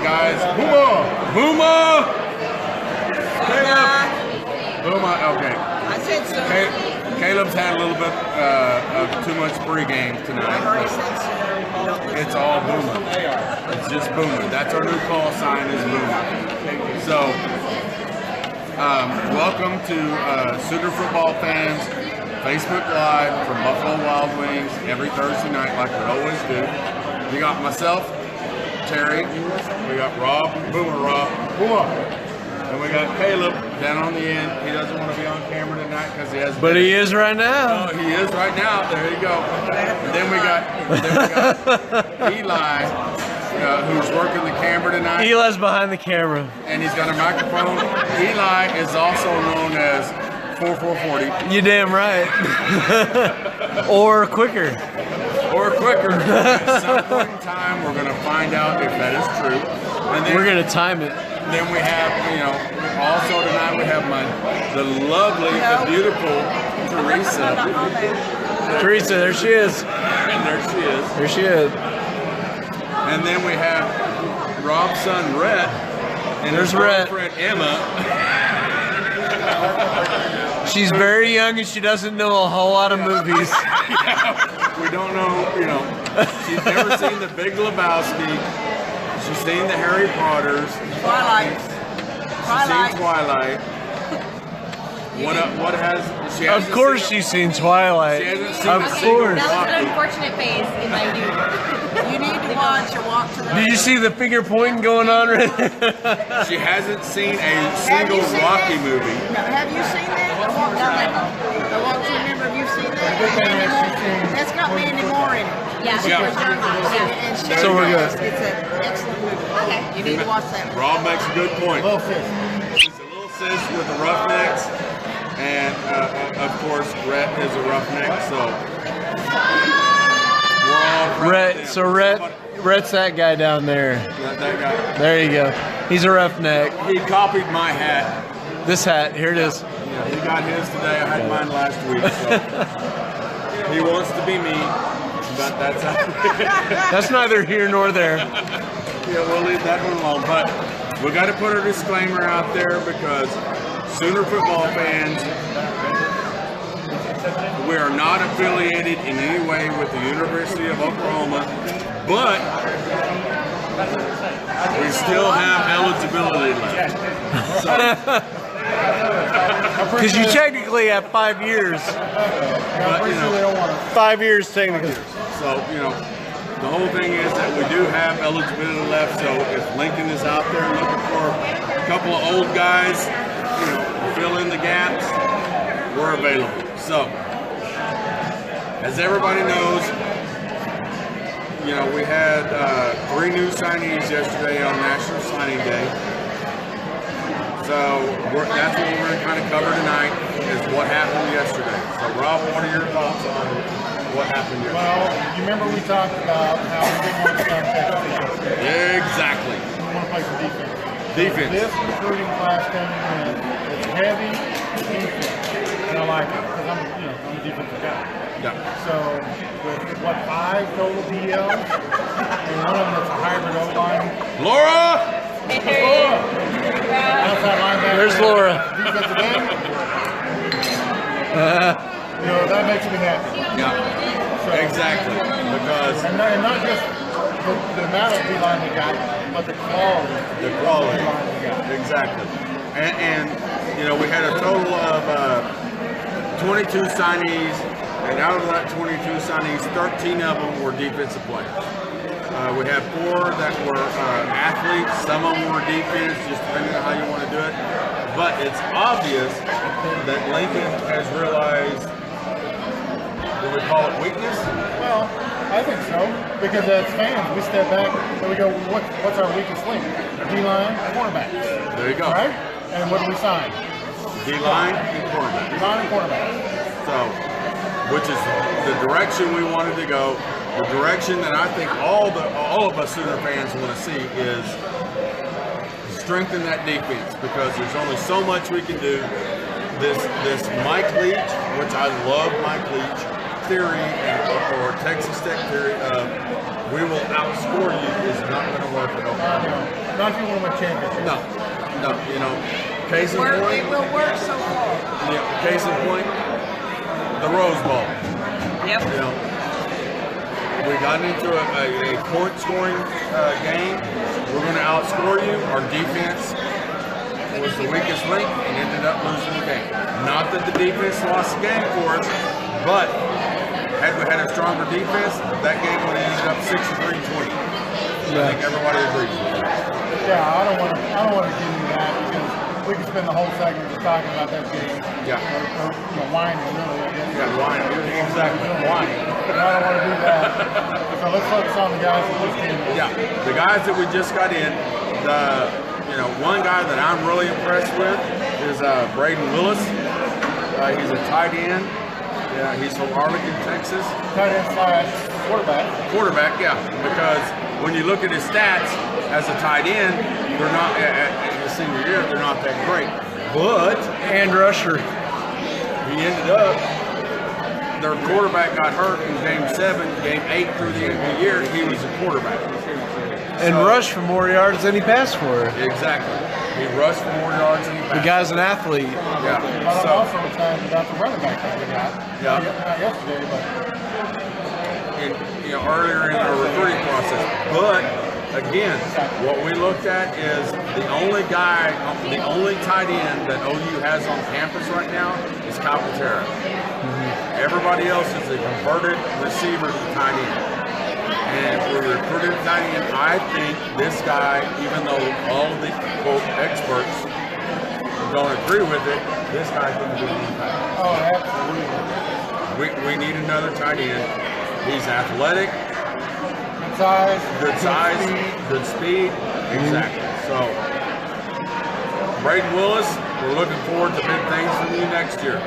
guys. Booma! Booma, okay. I said so. Caleb's had a little bit of too much pregame tonight. It's all Boomer. It's just Boomer. That's our new call sign is Boomer. So, welcome to Sooner football fans, Facebook Live from Buffalo Wild Wings every Thursday night like we always do. We got myself, Terry. We got Rob, Boomer Rob. And we got Caleb down on the end. He doesn't want to be on camera tonight because he has. But he is right now. Oh, he is right now. There you go. And then we got Eli, who's working the camera tonight. Eli's behind the camera. And he's got a microphone. Eli is also known as 4440. You damn right. Or quicker. Or quicker. At some point in time, we're going to find out if that is true. And then, we're going to time it. Then we have, also tonight we have the lovely, the beautiful Teresa. Teresa, there she is. And there she is. There she is. And then we have Rob's son, Rhett. And there's his Rhett. girlfriend, Emma. She's very young and she doesn't know a whole lot of movies. Yeah, we don't know, she's never seen The Big Lebowski. She's seen the Harry Potters. Twilight. She's seen Twilight. What has she? Of course, she's seen Twilight. She hasn't seen of course. That was an unfortunate phase in my youth. You need to watch or walk to the. Did you see the finger pointing going on right there? She hasn't seen a single Rocky movie. No, have you seen that? I walked to remember. Have you seen that? That's got Mandy Moore in it. Yeah. And So we're good. It's an excellent movie. Okay. You need to watch that. Rob makes a good point. She's a little sis with the Roughnecks, and of course, Rhett is a roughneck. So we're all proud of them. Rhett's that guy down there. That guy. There you go. He's a roughneck. He copied my hat. This hat, here it is. Yeah, he got his today. I had mine last week. So he wants to be me, but that's That's neither here nor there. Yeah, we'll leave that one alone. But we got to put a disclaimer out there because Sooner football fans, we are not affiliated in any way with the University of Oklahoma, but we still have eligibility left. So, because you technically have 5 years. But, 5 years technically. So, the whole thing is that we do have eligibility left. So if Lincoln is out there looking for a couple of old guys, fill in the gaps, we're available. So, as everybody knows, we had 3 new signees yesterday on National Signing Day. So that's what we're going to kind of cover tonight is what happened yesterday. So Rob, what are your thoughts on what happened yesterday? Well, you remember we talked about how we didn't want to start defense. Exactly. We want to play some defense. Defense. This recruiting class coming in, it's heavy defense, and I like it because I'm a defensive guy. Yeah. So with 5 total DLs, and one of them that's a hybrid O-line. Laura! Outside linebacker. There's Laura. Defensive end. That makes me happy. Yeah. So, exactly. Because and not just the amount of D-line we got, but the quality. The quality. Of D-line we got. Exactly. And we had a total of 22 signees, and out of that 22 signees, 13 of them were defensive players. We had 4 that were athletes. Some of them were defense, just depending on how you want to do it. But it's obvious that Lincoln has realized, do we call it weakness? Well, I think so. Because as fans, we step back and we go, what's our weakest link? D-line, cornerbacks. There you go. Right? And what do we sign? D-line and cornerback. D-line and cornerbacks. So, which is the direction we wanted to go. The direction that I think all of us Sooner fans want to see is strengthen that defense because there's only so much we can do. This Mike Leach, which I love Mike Leach, theory or Texas Tech theory of we will outscore you is not going to work at Oklahoma. Not if you want to win championship. No, you know, case in It point, will work so far. case in point, the Rose Bowl. Yep. You know, we got into a point scoring game. We're going to outscore you. Our defense was the weakest link and ended up losing the game. Not that the defense lost the game for us, but had we had a stronger defense, that game would have ended up 63-20. I think everybody agrees with that. Yeah, I don't want to give you that because we can spend the whole segment just talking about that game. Yeah. Or whining really, I guess. Yeah, whining. Exactly. Whining. I don't want to do that. So let's focus on the guys that just came in. Yeah, the guys that we just got in, one guy that I'm really impressed with is Braden Willis. He's a tight end. Yeah, he's from Arlington, Texas. Tight end / quarterback. Quarterback, yeah, because when you look at his stats as a tight end, they're not at his senior year. They're not that great, but And rusher. he ended up. Their quarterback got hurt in Game 7, Game 8 through the end of the year. He was a quarterback. And rushed for more yards than he passed for. Exactly. He rushed for more yards than he passed. The guy's an athlete. Yeah. But I'm also excited about the running back that we got. Yeah. Not yesterday, but earlier in our recruiting process. But again, what we looked at is the only tight end that OU has on campus right now is Calcaterra. Everybody else is a converted receiver to tight end. And if we're recruiting tight end, I think this guy, even though all the quote experts don't agree with it, this guy can do impact. oh, absolutely. We need another tight end. He's athletic, Good size, good speed. Exactly. So, Braden Willis, we're looking forward to big things from you next year.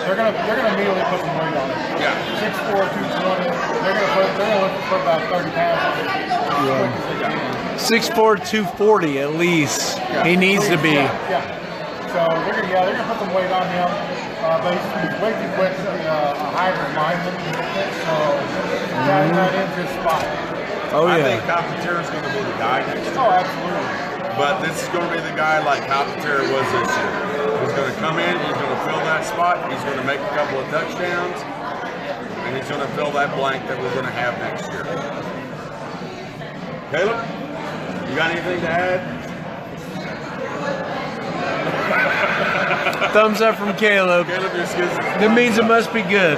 They're gonna immediately put some weight on it. Yeah. 6'4", 220. They're gonna look for about 30 pounds. Yeah. 6'4", 240 at least. Yeah. He needs to be. Yeah. So they're gonna put some weight on him. But he's way too quick to be a hybrid lineman. So that's not in his spot. Oh I yeah. think Calcaterra is going to be the guy next year. Oh, absolutely. But this is going to be the guy like Calcaterra was this year. He's going to come in, he's going to fill that spot, he's going to make a couple of touchdowns, and he's going to fill that blank that we're going to have next year. Caleb, you got anything to add? Thumbs up from Caleb. Caleb, your skills. That means it must be good.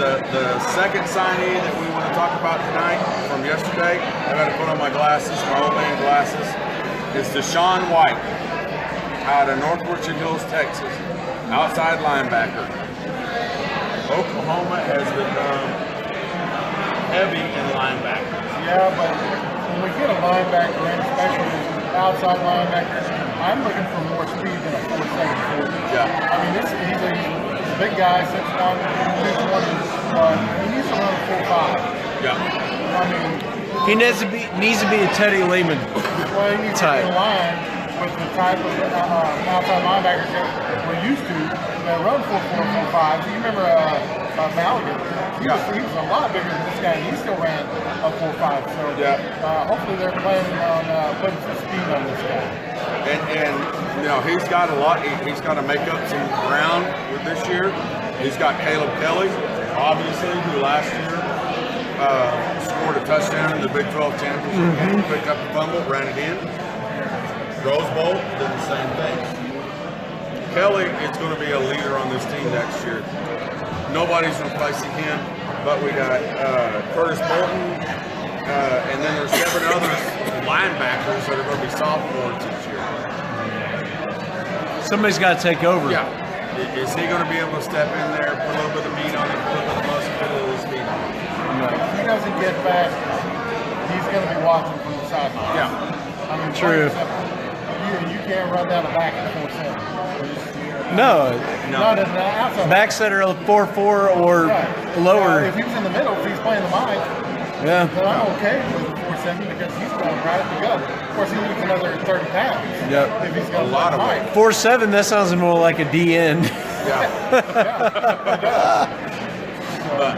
The second signee that we want to talk about tonight from yesterday, I got to put on my glasses, my old man glasses, is Deshaun White out of North Richland Hills, Texas, outside linebacker. Oklahoma has become heavy in linebackers. Yeah, but when we get a linebacker in, especially outside linebacker, I'm looking for more speed than a 4.7 Yeah. I mean, he's a big guy, 6'1", 220, but he needs to run a 4.5. Yeah. I mean, He needs to be a Teddy Lehman. well, he needs to Type. be in line with the type of outside linebackers that we're used to that run 4.4, 4.5. You remember Maligan? He was a lot bigger than this guy, and he still ran a 4.5. So hopefully they're planning on putting some speed on this guy. And he's got a lot. He's got to make up some ground with this year. He's got Caleb Kelly, obviously, who last year scored a touchdown in the Big 12 championship game, picked up the fumble, ran it in. Rose Bowl did the same thing. Kelly is going to be a leader on this team next year. Nobody's replacing him, but we got Curtis Bolton, and then there's 7 other linebackers that are going to be sophomores this year. Somebody's got to take over. Yeah. Is he going to be able to step in there, put a little bit of meat on it, put a little bit of muscle, put a little speed on it? If he doesn't get back, he's going to be watching from the sideline. Yeah. I mean, True. You can't run down the back at 4.7. No. Not in the outside. Backs that are 4.4 or Right. lower. Now, if he was in the middle, if he's playing the mic, Yeah. then I'm okay with the 4.7 because he's going right at the gut. Of course, he needs another 30 pounds. Yep. If he's got A lot of weight. 4.7, that sounds more like a DN. But,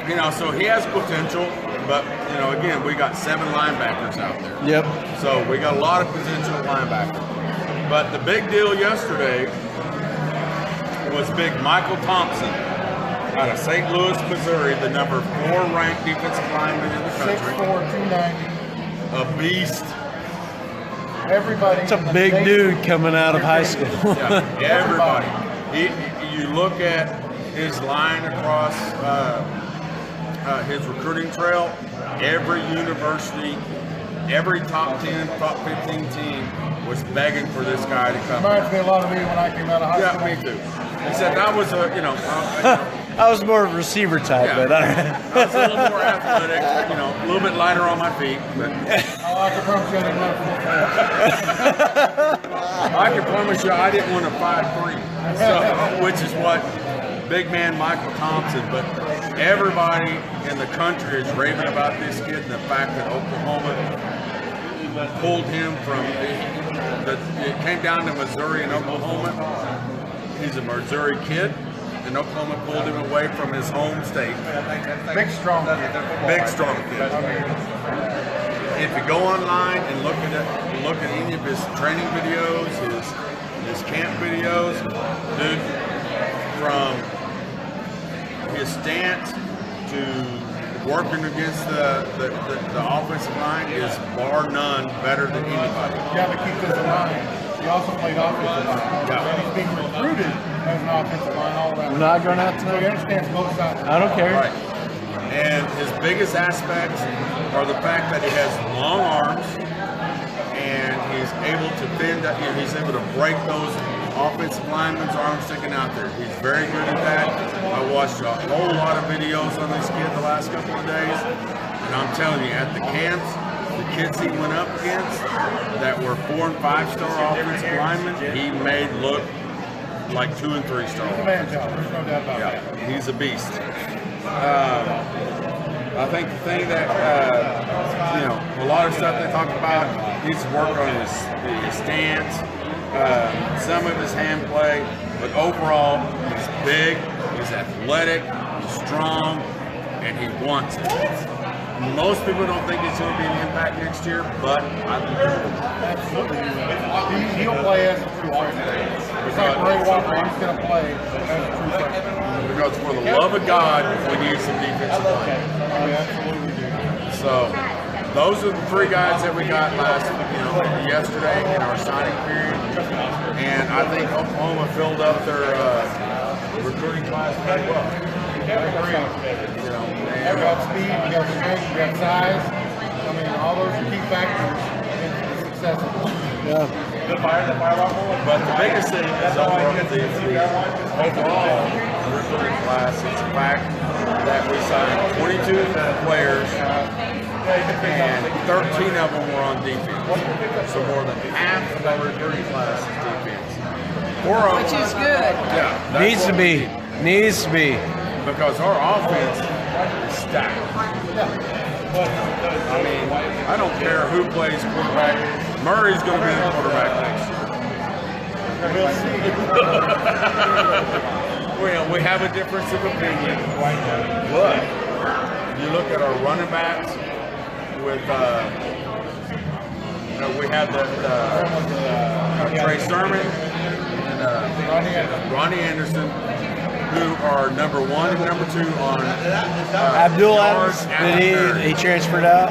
you know, so he has potential. But, you know, again, we got 7 linebackers out there. Yep. So we got a lot of potential at linebacker. But the big deal yesterday was big Michael Thompson out of St. Louis, Missouri, the number 4 ranked defensive lineman in the country. 6'4", 290. A beast. Everybody. It's a big dude coming out of high school. Yeah, everybody. You look at his line across his recruiting trail, every university, every top 10, top 15 team was begging for this guy to come. Reminds me a lot of me when I came out of high school. Yeah, me too. He said that was a, you know, I was more of a receiver type, yeah, but all right. I was a little more athletic, you know, a little bit lighter on my feet. But I can promise you I didn't run for I can promise you I didn't want to 5'3", so, which is what big man Michael Thompson. But everybody in the country is raving about this kid and the fact that Oklahoma pulled him from. It came down to Missouri and Oklahoma. He's a Missouri kid, and Oklahoma pulled him away from his home state. Big, strong kid. Big, strong kid. If you go online and look at any of his training videos, his camp videos, dude, from his stance to working against the offensive line is bar none better than anybody. You got to keep this in mind. He also played offensive line. Yeah. And he's being recruited as an offensive line all around. We're not going out So he tonight. understands both sides. I don't care. Right. And his biggest aspects are the fact that he has long arms and he's able to bend, he's able to break those offensive linemen's arms sticking out there. He's very good at that. I watched a whole lot of videos on this kid the last couple of days, and I'm telling you, at the camps, the kids he went up against that were 4- and 5-star offensive linemen, he made look like 2- and 3-star. He's a man child. There's no doubt about that. Yeah, he's a beast. I think the thing that, you know, a lot of stuff they talk about, he needs to work on his stance, some of his hand play, but overall, he's big, he's athletic, he's strong, and he wants it. Most people don't think he's going to be an impact next year, but I think he will. Absolutely. He'll play as a true freshman. It's like Ray Walker. He's going to play as a true freshman. Because for the love of God, we need some defensive line. We absolutely do. So those are the 3 guys that we got yesterday in our signing period. And I think Oklahoma filled up their recruiting class very well. You got speed, you got strength, you got size. I mean, all those are key factors in the success of the team. Yeah. But the biggest thing is overall recruiting class is the fact that we signed 22 players and 13 of them were on defense. So more than half of our recruiting class is defense. Which is good. Yeah, that's Needs to what we be. need. Needs to be. Because our offense is stacked. I mean, I don't care who plays quarterback. Murray's going to be the quarterback next year. Well, we have a difference of opinion. But you look at our running backs with, we have Trey Sermon and Ronnie Anderson, who are number 1 and number 2 on Abdul yards Adams, after he transferred out.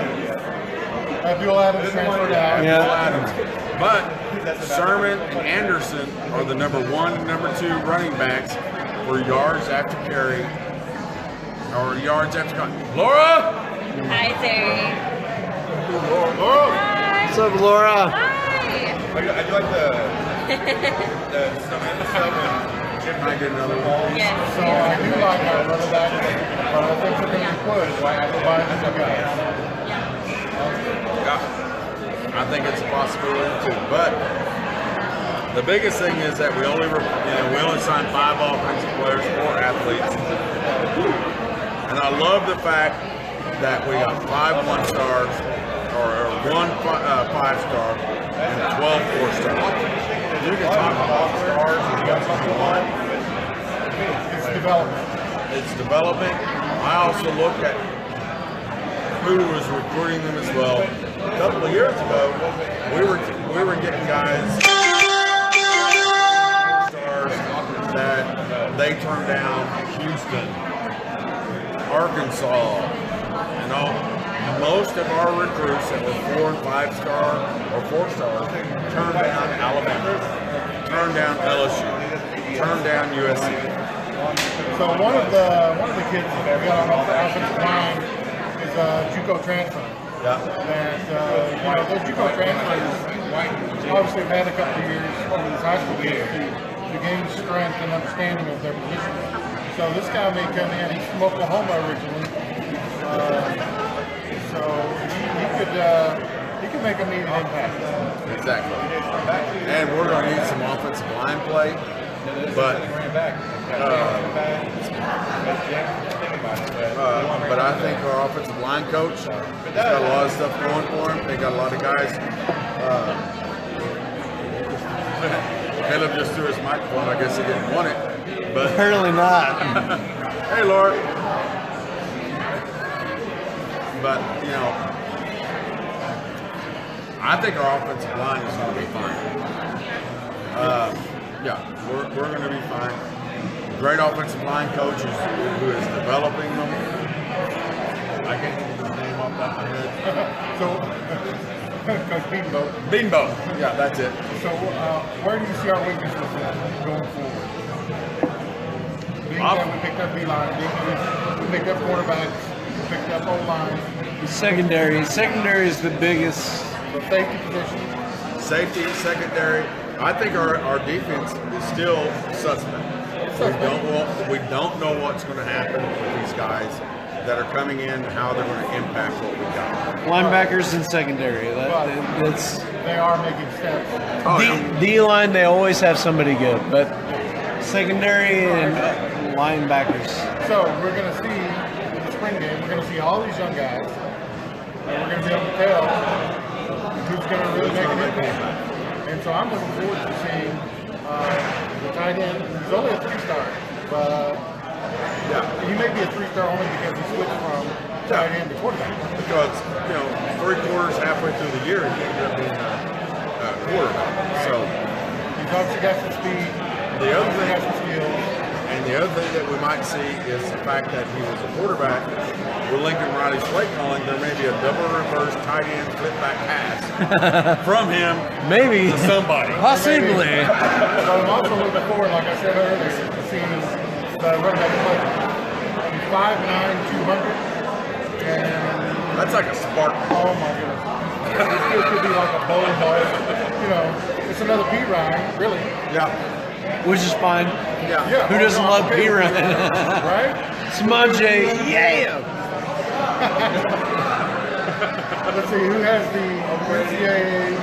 Abdul Adams transferred out. Yeah. Adams. But Sermon and Anderson are the number 1 and number 2 running backs for yards after carry or yards after contact. Laura! Hi, Terry. Laura! Hi. What's up, Laura? Hi. I do like the stuff Can I get another one? Yes. So I do like our running back, but I think we're going to push by the guys. Yeah. I think it's a possibility too. But the biggest thing is that we only sign 5 offensive players, 4 athletes. And I love the fact that we got 5 1-stars or 1 5-star and 12 4-stars. you can talk about stars as much as you want. It's development. It's developing. I also look at who was recruiting them as well. A couple of years ago, we were getting guys stars that they turned down Houston, Arkansas, and all. Most of our recruits that were 4 and 5 star or 4 star turned down Alabama, turned down LSU, turned down USC. So one of the kids that we got on the offensive line is a JUCO transfer. Yeah. And those JUCO transfers obviously have had a couple of years over these high school kids to gain strength and understanding of their position. So this guy may come in. He's from Oklahoma originally. So he could make a needed impact. Exactly. And we're going to need some offensive line play, but I think our offensive line coach has got a lot of stuff going for him. They got a lot of guys. Caleb just threw his microphone. I guess he didn't want it, but Apparently not. hey, Laura. But, I think our offensive line is going to be fine. We're going to be fine. Great offensive line coach who is developing them. I can't think of his name off the top of my head. So, Coach Beanboat. Beanboat. Yeah, that's it. So, where do you see our weaknesses going forward? Being that we picked up D-line, we picked up quarterbacks, we picked up O-line. Secondary is the biggest. The safety position. Safety, secondary. I think our defense is still suspect. We don't know what's going to happen with these guys that are coming in, how they're going to impact what we got. Linebackers and secondary. They are making steps. Oh, D-line, they always have somebody good, but secondary and linebackers. So we're going to see in the spring game, we're going to see all these young guys, and we're going to be able to tell who's going to really make an impact. And so I'm looking forward to seeing the tight end. He's only a 3-star, but he may be a 3-star only because he switched from tight end to quarterback. Because 3/4 halfway through the year, he ended up being a quarterback. So he's obviously got some speed. The other thing, got some skills. And the other thing that we might see is the fact that he was a quarterback. With Lincoln Riley's play calling, there may be a double reverse tight end flip back pass from him Maybe. to somebody. Possibly. But I'm also looking forward, like I said earlier, to seeing the running back play. He's 5'9", 200, and That's like a spark. oh my goodness, this kid could be like a bowling ball. It's another P Ryan, really. Yeah. Which is fine. Yeah. Who doesn't love P. Ryan? Right? Smudge, yeah. Let's see, who has the NCAA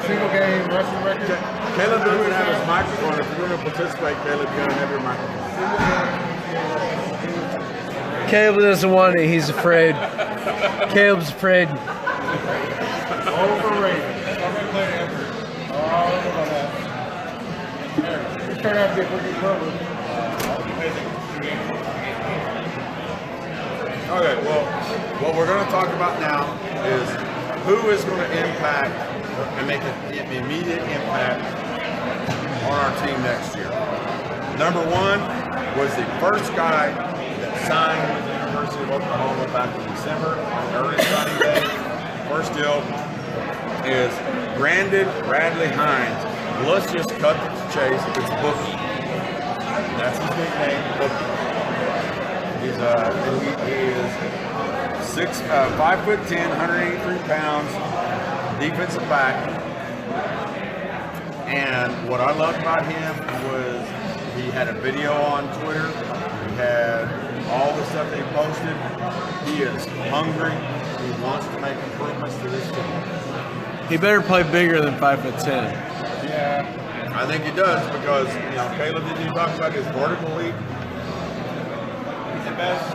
single game rushing record? Caleb doesn't have his microphone. If you're going to participate, Caleb, you got to have your microphone. Caleb doesn't want it. He's afraid. Caleb's afraid. Overrated. Oh, look at that. This turned out to be a pretty good cover. Okay, well, what we're going to talk about now is who is going to impact and make an immediate impact on our team next year. Number one was the first guy that signed with the University of Oklahoma back in December, early signing day. First deal is Brandon Bradley Hines. Let's just cut to the chase. It's Bookie. That's his nickname, Bookie. He is 5'10", 183 pounds, defensive back. And what I loved about him was he had a video on Twitter. He had all the stuff that he posted. He is hungry. He wants to make improvements to this team. He better play bigger than 5'10". Yeah. I think he does because, Caleb didn't even talk about his vertical leap. He's the best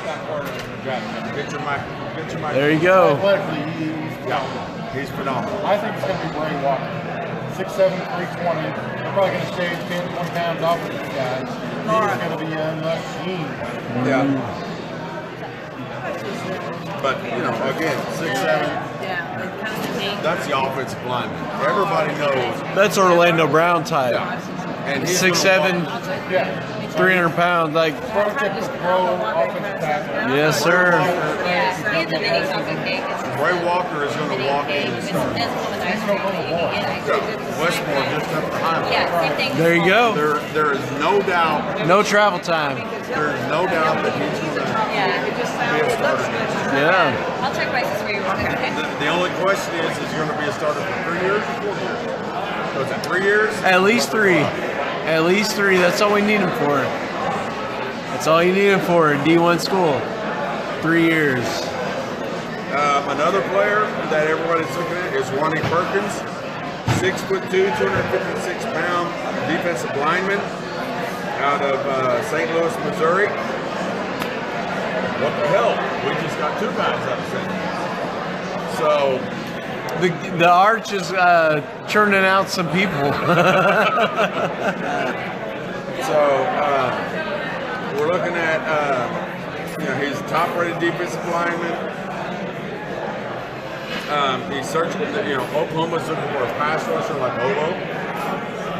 back corner in the draft. Get your mic. There you go. Athletically, he's phenomenal. He's phenomenal. I think it's going to be Bray Walker. 6'7", 320. They're probably going to shave 10, 20 pounds off of this guy. He's going to be a machine. Yeah. But, you know, again, 6'7", Yeah, it kind of big. that's the offensive lineman. Everybody knows. That's Orlando Brown type. And he's 6'7", Yeah. 300 pounds. Like, Prototypical pro offensive tackle. yes, sir. Yeah, he's a mini chocolate cake. Ray Walker is going to walk in and It's start. one of ice cream. Westmore just up behind him. Yeah, same thing. There you go. There is no doubt. No travel time. There is no doubt that he's going to Yeah. be a starter. Yeah. I'll check prices for you real quick, okay? The only question is he going to be a starter for 3 years or 4 years? So is it 3 years? At least 3. At least 3. That's all we need him for. That's all you need him for in D1 school. 3 years. Another player that everybody's looking at is Ronnie Perkins, 6'2", 256-pound defensive lineman out of St. Louis, Missouri. What the hell? We just got 2 guys out of St. Louis. So The Arch is churning out some people. We're looking at he's a top-rated defensive lineman. He's searching. Oklahoma's looking for a pass rusher like Olo.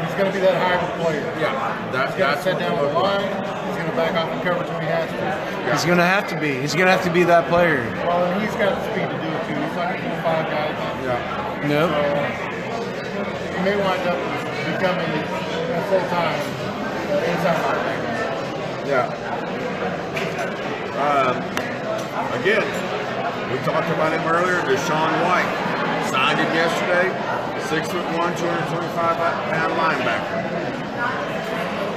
He's going to be that hybrid player. Yeah, He's going to sit down with the line. He's going to back off and coverage when he has to. He's going to have to be. He's going to have to be that player. Well, and he's got the speed to do it too. He's like a 5 guy. Yeah. Nope. So he may wind up becoming a full-time inside linebacker. Yeah. Again, we talked about him earlier. Deshaun White signed him yesterday. 6'1", 225-pound linebacker.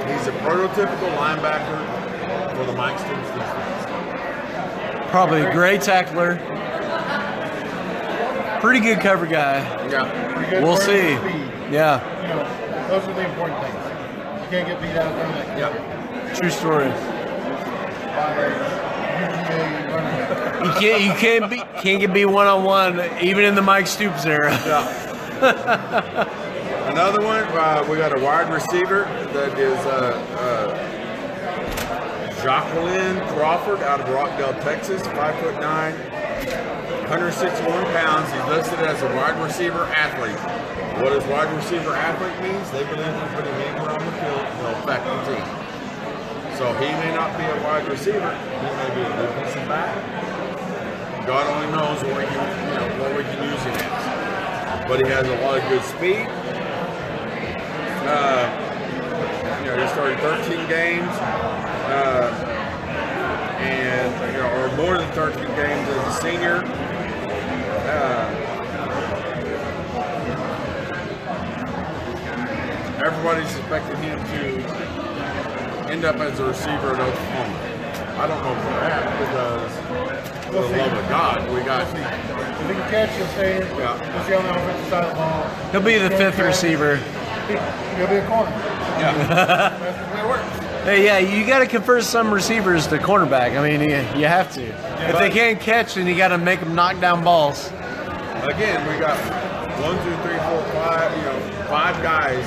He's a prototypical linebacker for the Mike Stoops defense. Probably a great tackler. Pretty good cover guy. Yeah. Pretty good We'll for see. his speed. Yeah. You know, those are the important things. You can't get beat out of that. Yeah. True story. By a UGA running back. You can't get beat one-on-one even in the Mike Stoops era. Yeah. Another one, we got a wide receiver that is Jacqueline Crawford out of Rockdale, Texas, 5'9", 161 pounds. He's listed as a wide receiver athlete. What does wide receiver athlete means? They believe in putting anywhere on the field will affect the team. So he may not be a wide receiver. He may be a defensive back. God only knows what we can use him as. But he has a lot of good speed. He started 13 games, or more than 13 games as a senior. Everybody's expecting him to end up as a receiver at Oklahoma. I don't know for that because, for the love of God, we got. If he can catch, he'll stay in. Yeah. He'll stay on the offensive side of the ball. He'll be the 5th receiver. He'll be a corner. Yeah. That's the way it works. Hey, yeah, you got to convert some receivers to cornerback. I mean, you have to. If they can't catch, then you got to make them knock down balls. Again, we got 1, 2, 3, 4, 5. 5 guys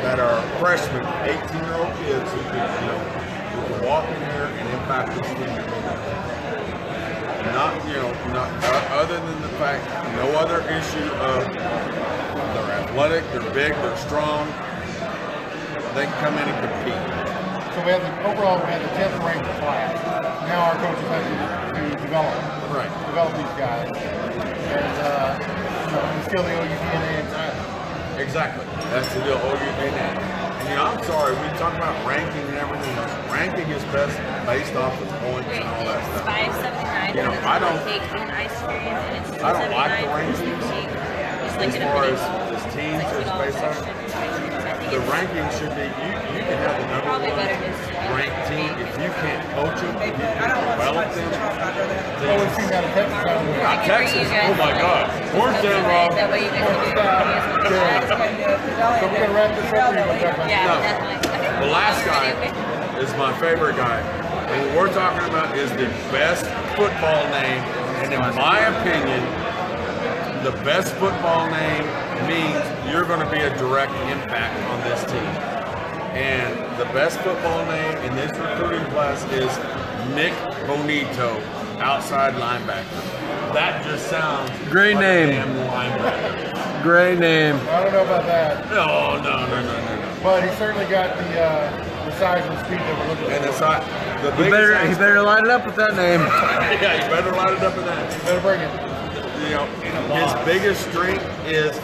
that are freshmen, 18-year-old kids who can walk in here and impact this team. Not other than the fact, no other issue of they're athletic, they're big, they're strong. They can come in and compete. So we have the 10th ranked class. Now our coaches have to develop these guys, and instill the OU DNA inside them. Exactly. That's the deal. OU DNA. And I'm sorry, we talk about ranking and everything. Ranking is best based off of points and all that It's stuff. $5.79. I don't. Cake and ice cream, and it's I don't like the $2.79 for rankings. the cake. Just As like in a far mini as teams $6 are based on, extra. the ranking should be you can have the number Probably one better to ranked team if you can't coach them, if you can't develop them. Well, we've seen that in Texas. haven't we? Not Texas. Oh my God. Horns down, Rob. That way you guys can do So we're going to wrap this up. Or you going to talk about Yeah, No. definitely. Okay. The last guy is my favorite guy. And what we're talking about is the best football name, and in my opinion, the best football name means you're going to be a direct impact on this team. And the best football name in this recruiting class is Nick Bonito, outside linebacker. That just sounds Great like name. a damn linebacker. Great name. I don't know about that, No. but he certainly got the size and speed that we're looking for. And it's not the He biggest. he better line it up with that name. Yeah, you better line it up with that. Better bring it. You know, his biggest strength is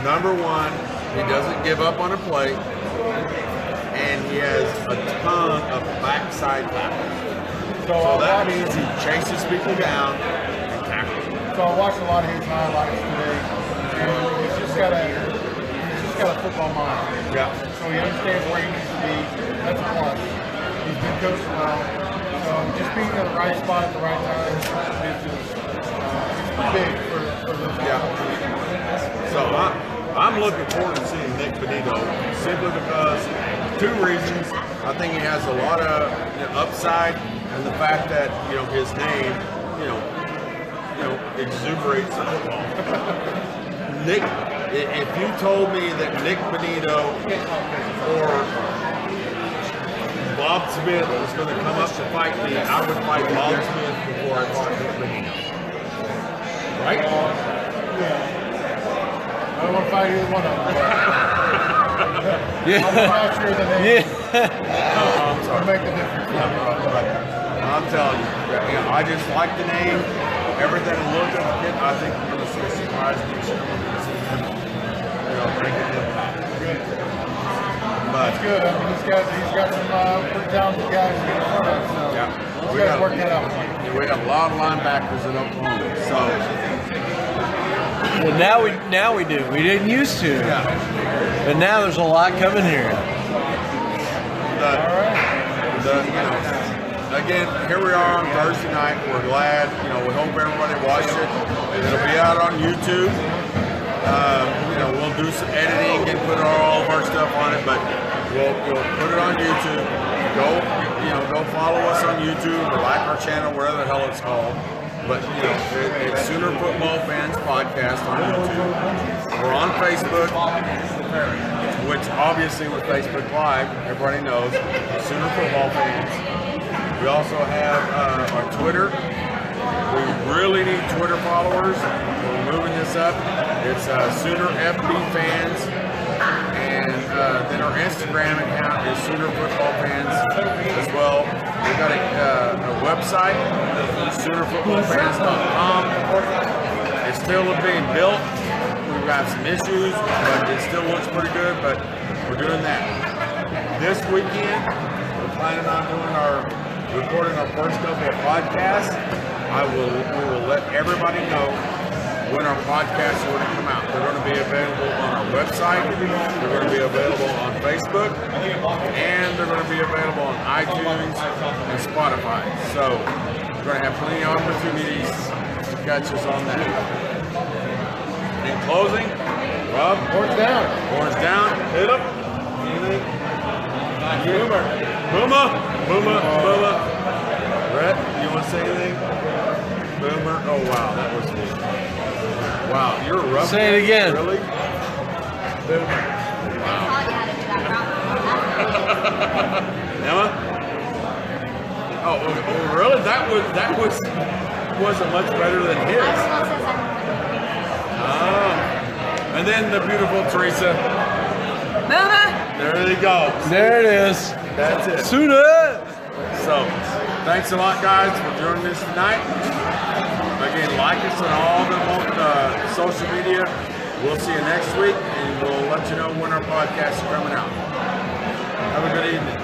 number one, he doesn't give up on a play, and he has a ton of backside tackles. So that means he chases people down and tackles them. So I watched a lot of his highlights today, and he's just got a football mind. Yeah. So he understands where he needs to be. That's a plus. He's been coached well. So just being in the right spot at the right time is just big for those guys. Yeah. So I'm looking forward to seeing Nick Benito simply because two reasons. I think he has a lot of upside, and the fact that his name exuberates the football. Nick, if you told me that Nick Benito or Bob Smith was going to come up to fight me, I would fight Bob Smith before I fought Nick Benito. Right? I don't want to fight either one of them. Yeah. I'm not sure that they I'm sorry. make the difference. I'm telling you, I just like the name. Everything I looked at the kid, I think we're going to see a surprise next year. We're going to see him, bringing him back. But That's good. I mean, he's got some pretty talented guys to get in front of. So yeah, we got to work that out. We have a lot of linebackers in Oklahoma. So Well, now we do. We didn't used to. yeah, But now there's a lot coming here. Again, here we are on Thursday night. We're glad. We hope everybody watched it. It'll be out on YouTube. We'll do some editing and put all of our stuff on it, but we'll put it on YouTube. Go follow us on YouTube or like our channel, whatever the hell it's called. But it's Sooner Football Fans Podcast on YouTube. We're on Facebook, which obviously with Facebook Live, everybody knows Sooner Football Fans. We also have our Twitter. We really need Twitter followers. We're moving this up. It's Sooner FB Fans. And then our Instagram account is Sooner Football Fans as well. We've got a website, SoonerFootballFans.com. It's still being built. We've got some issues, but it still looks pretty good, but we're doing that. This weekend, we're planning on recording our first couple of podcasts. We will let everybody know when our podcasts are going to come out. They're going to be available on our website. They're going to be available on Facebook, and they're going to be available on iTunes and Spotify. So we're going to have plenty of opportunities to catch us on that. In closing, Rob, Horns down. horns down, hit up. Boomer. Brett, you want to say anything? Boomer. Oh wow, that was good. Wow, you're rough. Say it again. Really? Boomer. Emma? Oh, really? That wasn't much better than his. Oh. And then the beautiful Teresa. There it goes. There it is. That's it. Sooner. So, thanks a lot, guys, for joining us tonight. Again, like us on all the social media. We'll see you next week, and we'll let you know when our podcasts are coming out. Have a good evening.